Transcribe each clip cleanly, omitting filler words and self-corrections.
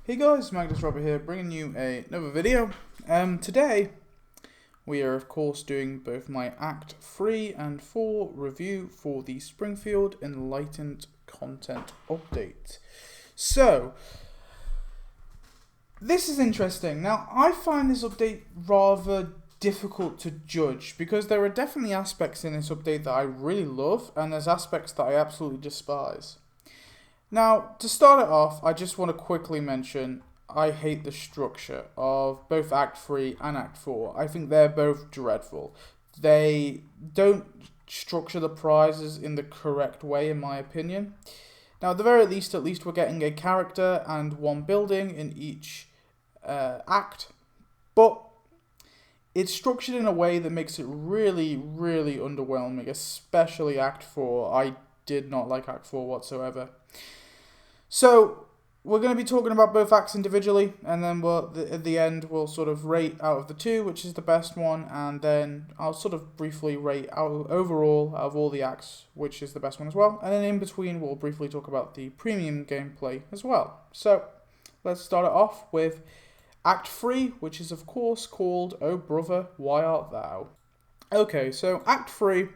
Hey guys, Magnus here, bringing you another video. Today we are of course doing both my Act 3 and 4 review for the Springfield Enlightened content update. So, this is interesting. Now, I find this update rather difficult to judge because there are definitely aspects in this update that I really love and there's aspects that I absolutely despise. Now, to start it off, I just want to quickly mention I hate the structure of both Act 3 and Act 4. I think they're both dreadful. They don't structure the prizes in the correct way, in my opinion. Now, at the very least, we're getting a character and one building in each act, but it's structured in a way that makes it really, really underwhelming, especially Act 4. I did not like Act 4 whatsoever. So, we're going to be talking about both acts individually, and then at the end we'll sort of rate out of the two, which is the best one, and then I'll sort of briefly rate out overall out of all the acts, which is the best one as well, and then in between we'll briefly talk about the premium gameplay as well. So, let's start it off with Act 3, which is of course called Oh Brother, Why Art Thou? Okay, so Act 3,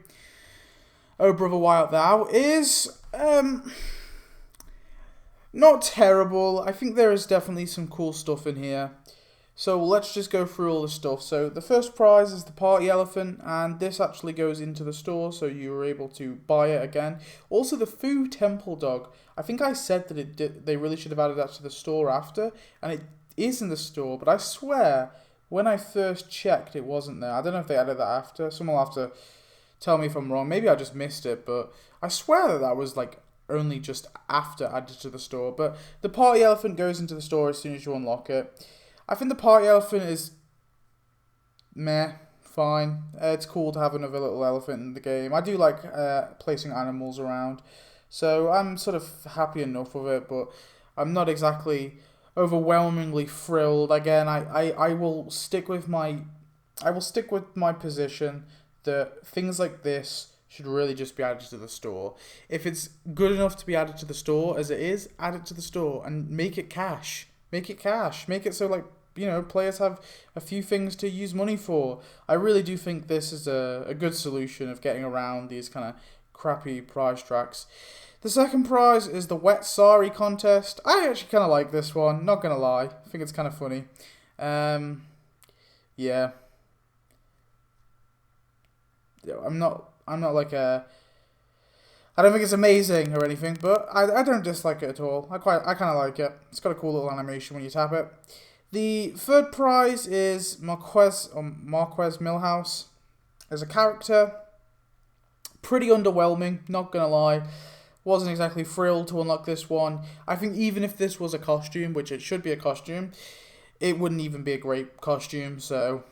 Oh Brother, Why Art Thou is, not terrible. I think there is definitely some cool stuff in here. So let's just go through all the stuff. So the first prize is the party elephant, and this actually goes into the store, so you were able to buy it again. Also the Foo Temple dog. I think I said that they really should have added that to the store after, and it is in the store, but I swear when I first checked it wasn't there. I don't know if they added that after. Someone will have to tell me if I'm wrong. Maybe I just missed it, but I swear that was like only just after added to the store. But the party elephant goes into the store as soon as you unlock it. I think the party elephant is meh, fine. It's cool to have another little elephant in the game. I do like placing animals around, so I'm sort of happy enough with it, but I'm not exactly overwhelmingly thrilled. Again, I will stick with my position that things like this should really just be added to the store. If it's good enough to be added to the store as it is, add it to the store and make it cash. Make it cash. Make it so, like, you know, players have a few things to use money for. I really do think this is a good solution of getting around these kind of crappy prize tracks. The second prize is the Wet Sari contest. I actually kind of like this one, not going to lie. I think it's kind of funny. Yeah. I'm not like I don't think it's amazing or anything, but I don't dislike it at all. I kind of like it. It's got a cool little animation when you tap it. The third prize is Marquez Millhouse as a character. Pretty underwhelming, not gonna lie. Wasn't exactly thrilled to unlock this one. I think even if this was a costume, which it should be a costume, it wouldn't even be a great costume. So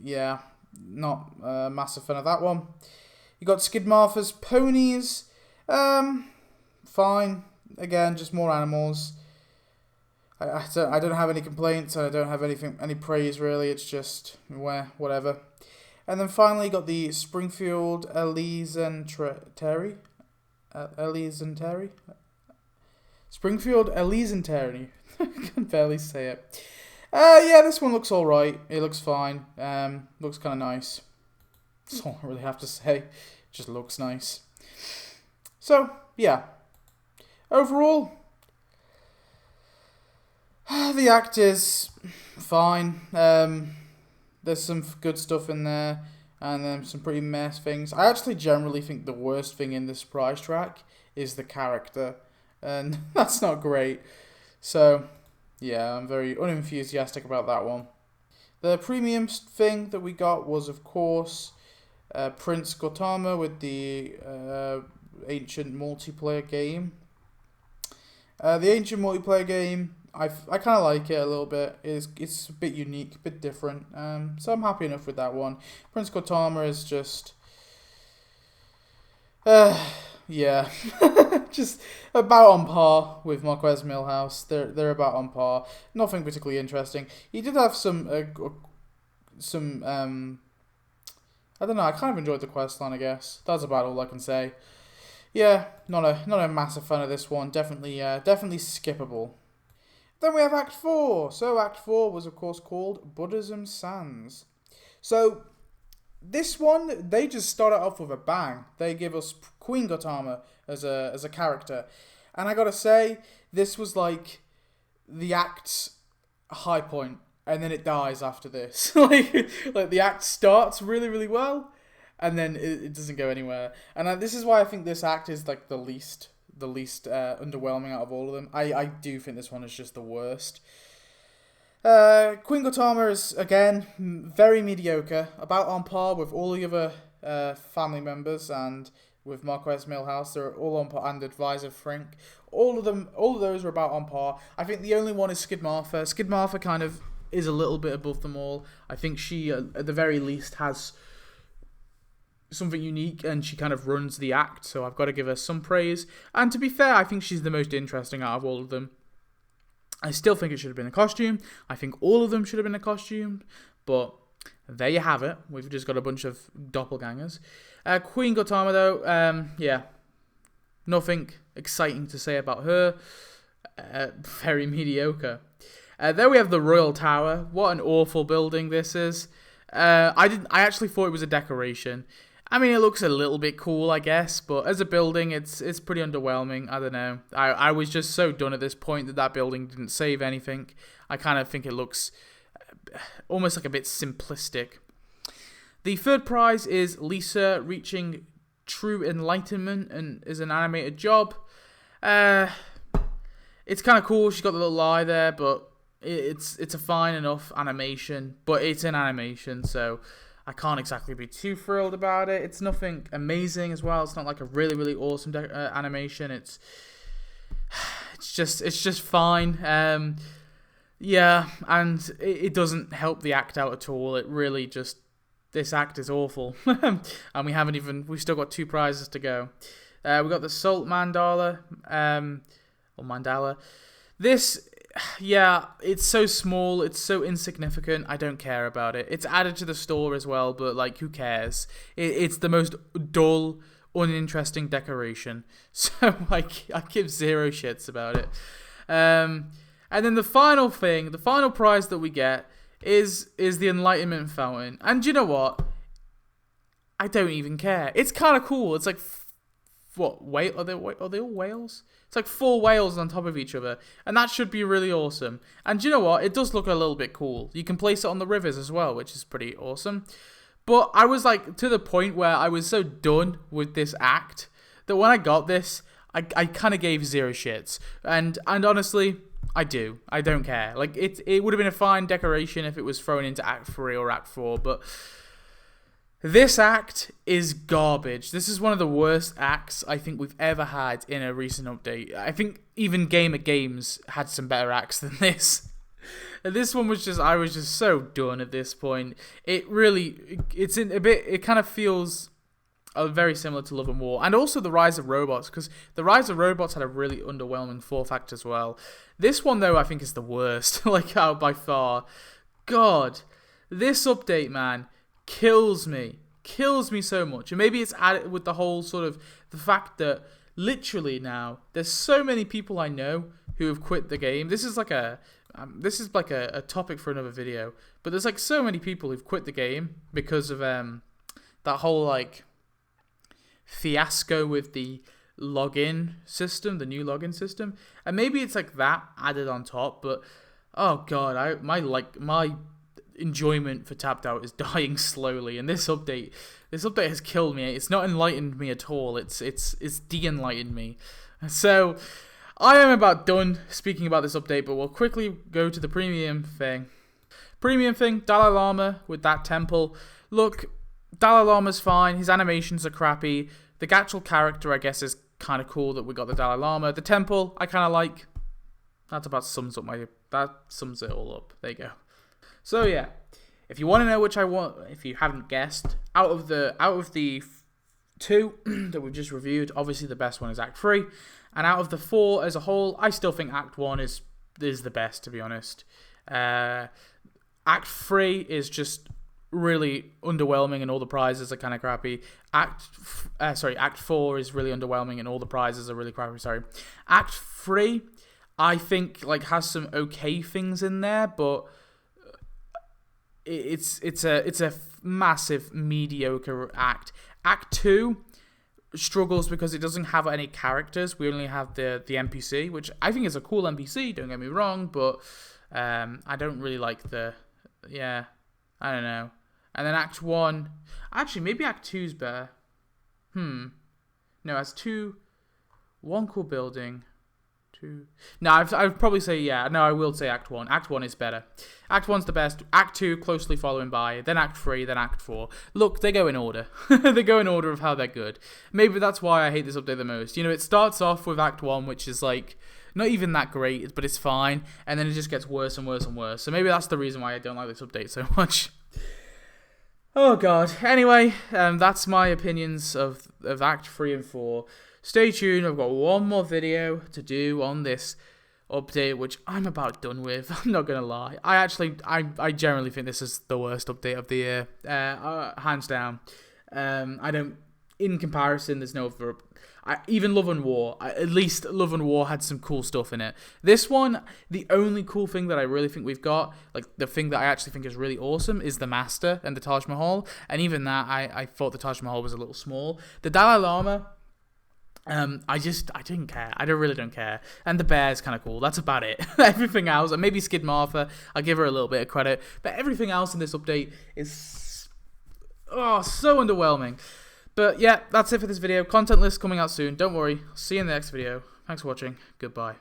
yeah, not a massive fan of that one. You got Skid Martha's ponies. Fine. Again, just more animals. I don't have any complaints. I don't have any praise really. It's just whatever. And then finally, you got the Springfield Enlightened. Springfield Enlightened. I can barely say it. Yeah, this one looks alright. It looks fine. Looks kind of nice. That's all I really have to say. It just looks nice. So, yeah. Overall, the act is fine. There's some good stuff in there, and then some pretty mess things. I actually generally think the worst thing in this prize track is the character, and that's not great. So, yeah, I'm very unenthusiastic about that one. The premium thing that we got was, of course, Prince Gautama with the ancient multiplayer game. The ancient multiplayer game, I kind of like it a little bit. It's a bit unique, a bit different. So I'm happy enough with that one. Prince Gautama is just, yeah, just about on par with Marquez Millhouse. They're about on par. Nothing particularly interesting. He did have some I don't know. I kind of enjoyed the questline, I guess. That's about all I can say. Yeah, not a massive fan of this one. Definitely skippable. Then we have Act 4. So Act 4 was, of course, called Buddhism Sans. So this one, they just started off with a bang. They give us Queen Gautama as a character. And I gotta say, this was like the act's high point, and then it dies after this. like the act starts really, really well, and then it doesn't go anywhere. And this is why I think this act is like the least underwhelming out of all of them. I do think this one is just the worst. Queen Gautama is, again, very mediocre, about on par with all the other family members, and with Marquez Milhouse, they're all on par, and Advisor Frink. All of those are about on par. I think the only one is Skid Martha. Skid Martha kind of is a little bit above them all. I think she, at the very least, has something unique, and she kind of runs the act, so I've got to give her some praise. And to be fair, I think she's the most interesting out of all of them. I still think it should have been a costume. I think all of them should have been a costume, but there you have it. We've just got a bunch of doppelgangers. Queen Gautama, though, yeah, nothing exciting to say about her. Very mediocre. There we have the Royal Tower. What an awful building this is. I actually thought it was a decoration. I mean, it looks a little bit cool, I guess, but as a building, it's pretty underwhelming. I don't know. I was just so done at this point that building didn't save anything. I kind of think it looks almost like a bit simplistic. The third prize is Lisa reaching true enlightenment and is an animated job. It's kind of cool. She's got the little eye there, but it's a fine enough animation. But it's an animation, so I can't exactly be too thrilled about it. It's nothing amazing as well. It's not like a really, really awesome animation. It's just fine. Yeah, and it doesn't help the act out at all. It really just, this act is awful. And we've still got 2 prizes to go. We got the Salt Mandala, or Mandala. This, yeah, it's so small, it's so insignificant, I don't care about it. It's added to the store as well, but like, who cares? It's the most dull, uninteresting decoration. So like, I give 0 shits about it. And then the final prize that we get is the Enlightenment Fountain. And you know what? I don't even care. It's kind of cool. It's like, what, wait, are they all whales? It's like 4 whales on top of each other. And that should be really awesome. And you know what? It does look a little bit cool. You can place it on the rivers as well, which is pretty awesome. But I was like, to the point where I was so done with this act that when I got this, I kind of gave 0 shits. And honestly, I don't care. Like, it would have been a fine decoration if it was thrown into Act 3 or Act 4, but this act is garbage. This is one of the worst acts I think we've ever had in a recent update. I think even Game of Games had some better acts than this. And this one was I was just so done at this point. It kind of feels very similar to Love and War, and also the Rise of Robots, because the Rise of Robots had a really underwhelming 4th act as well. This one, though, I think is the worst, like, out by far. God, this update, man, kills me so much. And maybe it's added with the whole sort of the fact that literally now there's so many people I know who have quit the game. This is like a topic for another video, but there's like so many people who've quit the game because of that whole like fiasco with the login system, the new login system, and maybe it's like that added on top. But oh god, my enjoyment for Tapped Out is dying slowly, and this update has killed me. It's not enlightened me at all. It's de-enlightened me. So I am about done speaking about this update, but we'll quickly go to the premium thing. Dalai Lama with that temple. Look, Dalai Lama's fine. His animations are crappy. The actual character, I guess, is kind of cool that we got the Dalai Lama. The temple, I kind of like. That sums it all up. There you go. So yeah, if you want to know which I want, if you haven't guessed, out of the 2 that we've just reviewed, obviously the best one is Act 3, and out of the 4 as a whole, I still think Act 1 is the best, to be honest. Act 3 is just really underwhelming, and all the prizes are kind of crappy. Act 4 is really underwhelming, and all the prizes are really crappy. Sorry, Act 3, I think like has some okay things in there, but it's a massive mediocre act. Act 2 struggles because it doesn't have any characters. We only have the NPC, which I think is a cool NPC, don't get me wrong, but I don't really like I don't know. And then Act 1, actually maybe Act 2's better. No, as 2, 1 cool building. No, I'd probably say, I will say Act 1. Act 1 is better. Act 1's the best. Act 2 closely following by. Then Act 3, then Act 4. Look, they go in order. They go in order of how they're good. Maybe that's why I hate this update the most. You know, it starts off with Act 1, which is like, not even that great, but it's fine. And then it just gets worse and worse and worse. So maybe that's the reason why I don't like this update so much. Oh, God. Anyway, that's my opinions of Act 3 and 4. Stay tuned, I've got one more video to do on this update, which I'm about done with, I'm not going to lie. I generally think this is the worst update of the year, hands down. In comparison, there's no other, even Love and War, at least Love and War had some cool stuff in it. This one, the only cool thing that I really think we've got, like the thing that I actually think is really awesome, is the Master and the Taj Mahal, and even that, I thought the Taj Mahal was a little small. The Dalai Lama, I didn't care. I really don't care. And the bear's kind of cool. That's about it. Everything else, and maybe Skid Martha, I'll give her a little bit of credit. But everything else in this update is so underwhelming. But yeah, that's it for this video. Content list coming out soon. Don't worry. See you in the next video. Thanks for watching. Goodbye.